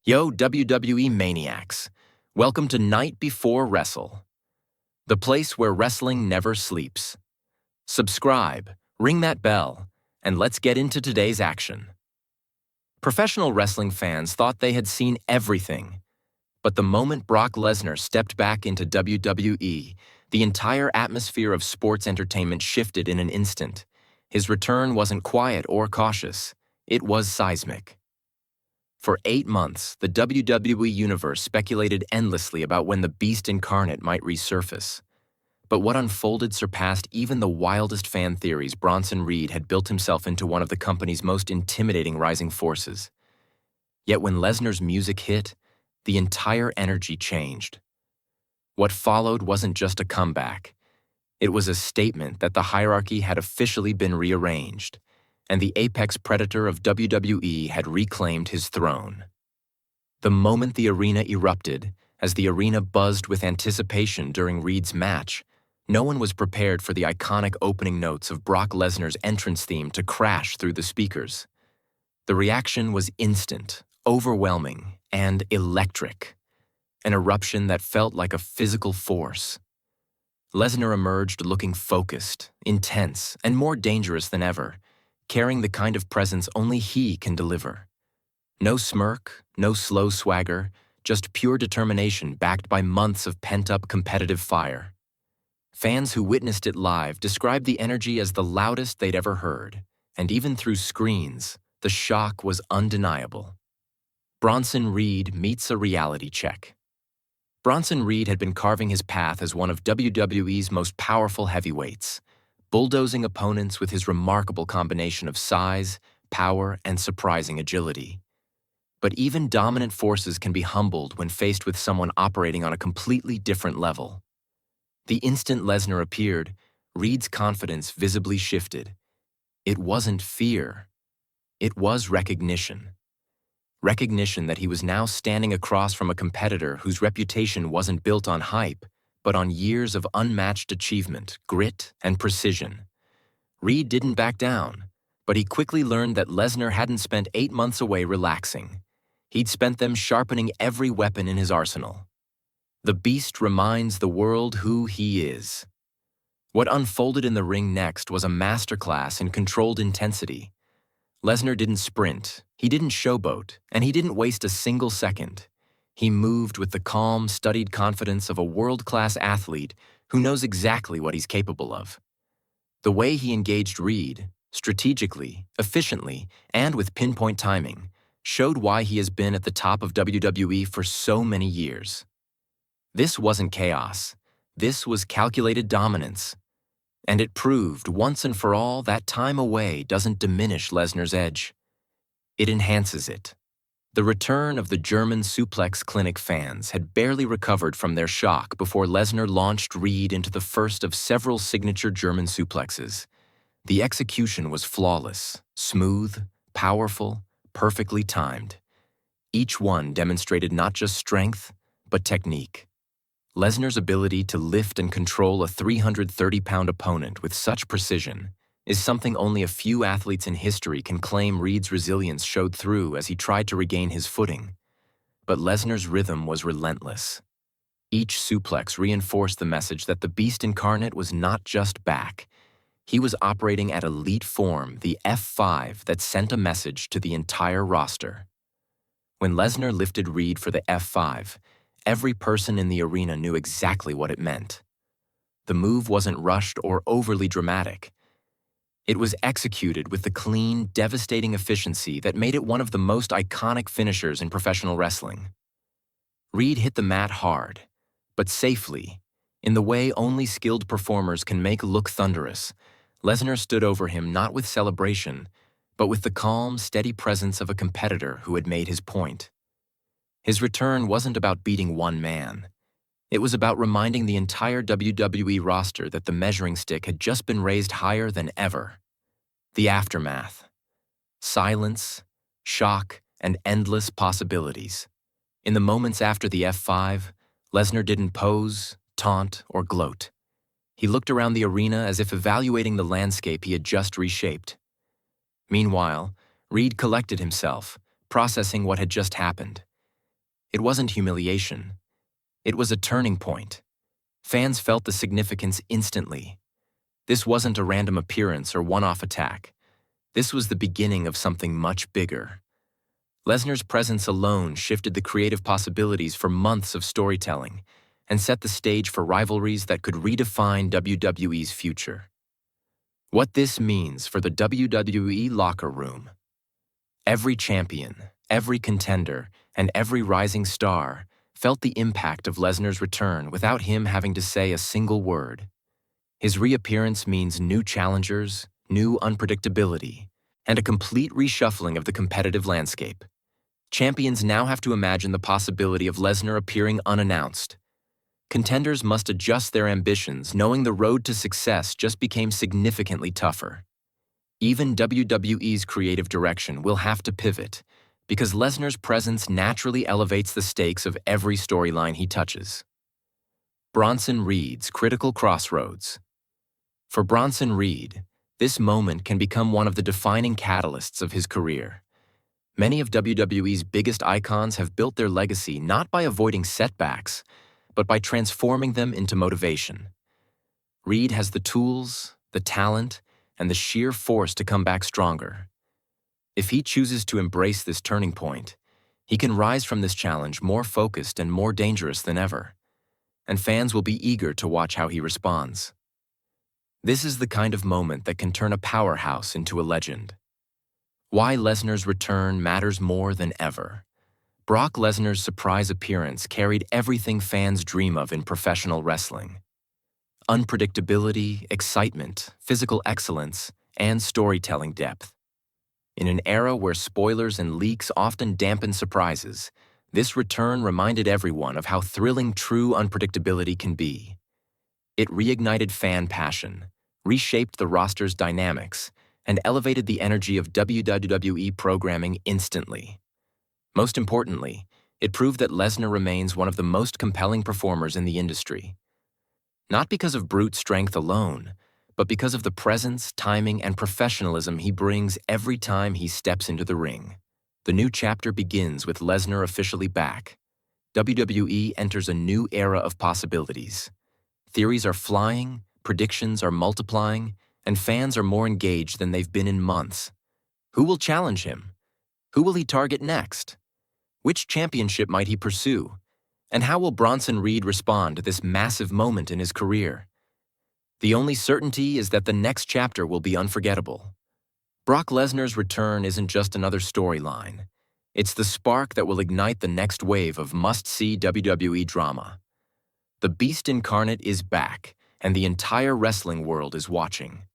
Yo, WWE Maniacs. Welcome to Night Before Wrestle, the place where wrestling never sleeps. Subscribe, ring that bell, and let's get into today's action. Professional wrestling fans thought they had seen everything, but the moment Brock Lesnar stepped back into WWE, the entire atmosphere of sports entertainment shifted in an instant. His return wasn't quiet or cautious, it was seismic. For 8 months, the WWE Universe speculated endlessly about when the Beast incarnate might resurface. But what unfolded surpassed even the wildest fan theories. Bronson Reed had built himself into one of the company's most intimidating rising forces. Yet when Lesnar's music hit, the entire energy changed. What followed wasn't just a comeback. It was a statement that the hierarchy had officially been rearranged, and the apex predator of WWE had reclaimed his throne. The moment the arena erupted, as the arena buzzed with anticipation during Reed's match, no one was prepared for the iconic opening notes of Brock Lesnar's entrance theme to crash through the speakers. The reaction was instant, overwhelming, and electric, an eruption that felt like a physical force. Lesnar emerged looking focused, intense, and more dangerous than ever, carrying the kind of presence only he can deliver. No smirk, no slow swagger, just pure determination backed by months of pent-up competitive fire. Fans who witnessed it live described the energy as the loudest they'd ever heard, and even through screens, the shock was undeniable. Bronson Reed meets a reality check. Bronson Reed had been carving his path as one of WWE's most powerful heavyweights, bulldozing opponents with his remarkable combination of size, power, and surprising agility. But even dominant forces can be humbled when faced with someone operating on a completely different level. The instant Lesnar appeared, Reed's confidence visibly shifted. It wasn't fear. It was recognition. Recognition that he was now standing across from a competitor whose reputation wasn't built on hype, but on years of unmatched achievement, grit, and precision. Reed didn't back down, but he quickly learned that Lesnar hadn't spent 8 months away relaxing. He'd spent them sharpening every weapon in his arsenal. The Beast reminds the world who he is. What unfolded in the ring next was a masterclass in controlled intensity. Lesnar didn't sprint, he didn't showboat, and he didn't waste a single second. He moved with the calm, studied confidence of a world-class athlete who knows exactly what he's capable of. The way he engaged Reed, strategically, efficiently, and with pinpoint timing, showed why he has been at the top of WWE for so many years. This wasn't chaos. This was calculated dominance. And it proved once and for all that time away doesn't diminish Lesnar's edge. It enhances it. The return of the German suplex clinic fans had barely recovered from their shock before Lesnar launched Reed into the first of several signature German suplexes. The execution was flawless, smooth, powerful, perfectly timed. Each one demonstrated not just strength, but technique. Lesnar's ability to lift and control a 330-pound opponent with such precision is something only a few athletes in history can claim. Reed's resilience showed through as he tried to regain his footing. But Lesnar's rhythm was relentless. Each suplex reinforced the message that the Beast incarnate was not just back. He was operating at elite form, the F5 that sent a message to the entire roster. When Lesnar lifted Reed for the F5, every person in the arena knew exactly what it meant. The move wasn't rushed or overly dramatic. It was executed with the clean, devastating efficiency that made it one of the most iconic finishers in professional wrestling. Reed hit the mat hard, but safely, in the way only skilled performers can make look thunderous. Lesnar stood over him not with celebration, but with the calm, steady presence of a competitor who had made his point. His return wasn't about beating one man. It was about reminding the entire WWE roster that the measuring stick had just been raised higher than ever. The aftermath. Silence, shock, and endless possibilities. In the moments after the F5, Lesnar didn't pose, taunt, or gloat. He looked around the arena as if evaluating the landscape he had just reshaped. Meanwhile, Reed collected himself, processing what had just happened. It wasn't humiliation. It was a turning point. Fans felt the significance instantly. This wasn't a random appearance or one-off attack. This was the beginning of something much bigger. Lesnar's presence alone shifted the creative possibilities for months of storytelling and set the stage for rivalries that could redefine WWE's future. What this means for the WWE locker room. Every champion, every contender, and every rising star felt the impact of Lesnar's return without him having to say a single word. His reappearance means new challengers, new unpredictability, and a complete reshuffling of the competitive landscape. Champions now have to imagine the possibility of Lesnar appearing unannounced. Contenders must adjust their ambitions, knowing the road to success just became significantly tougher. Even WWE's creative direction will have to pivot, because Lesnar's presence naturally elevates the stakes of every storyline he touches. Bronson Reed's critical crossroads. For Bronson Reed, this moment can become one of the defining catalysts of his career. Many of WWE's biggest icons have built their legacy not by avoiding setbacks, but by transforming them into motivation. Reed has the tools, the talent, and the sheer force to come back stronger. If he chooses to embrace this turning point, he can rise from this challenge more focused and more dangerous than ever, and fans will be eager to watch how he responds. This is the kind of moment that can turn a powerhouse into a legend. Why Lesnar's return matters more than ever. Brock Lesnar's surprise appearance carried everything fans dream of in professional wrestling. Unpredictability, excitement, physical excellence, and storytelling depth. In an era where spoilers and leaks often dampen surprises, this return reminded everyone of how thrilling true unpredictability can be. It reignited fan passion, reshaped the roster's dynamics, and elevated the energy of WWE programming instantly. Most importantly, it proved that Lesnar remains one of the most compelling performers in the industry. Not because of brute strength alone, but because of the presence, timing, and professionalism he brings every time he steps into the ring. The new chapter begins with Lesnar officially back. WWE enters a new era of possibilities. Theories are flying, predictions are multiplying, and fans are more engaged than they've been in months. Who will challenge him? Who will he target next? Which championship might he pursue? And how will Bronson Reed respond to this massive moment in his career? The only certainty is that the next chapter will be unforgettable. Brock Lesnar's return isn't just another storyline. It's the spark that will ignite the next wave of must-see WWE drama. The Beast incarnate is back, and the entire wrestling world is watching.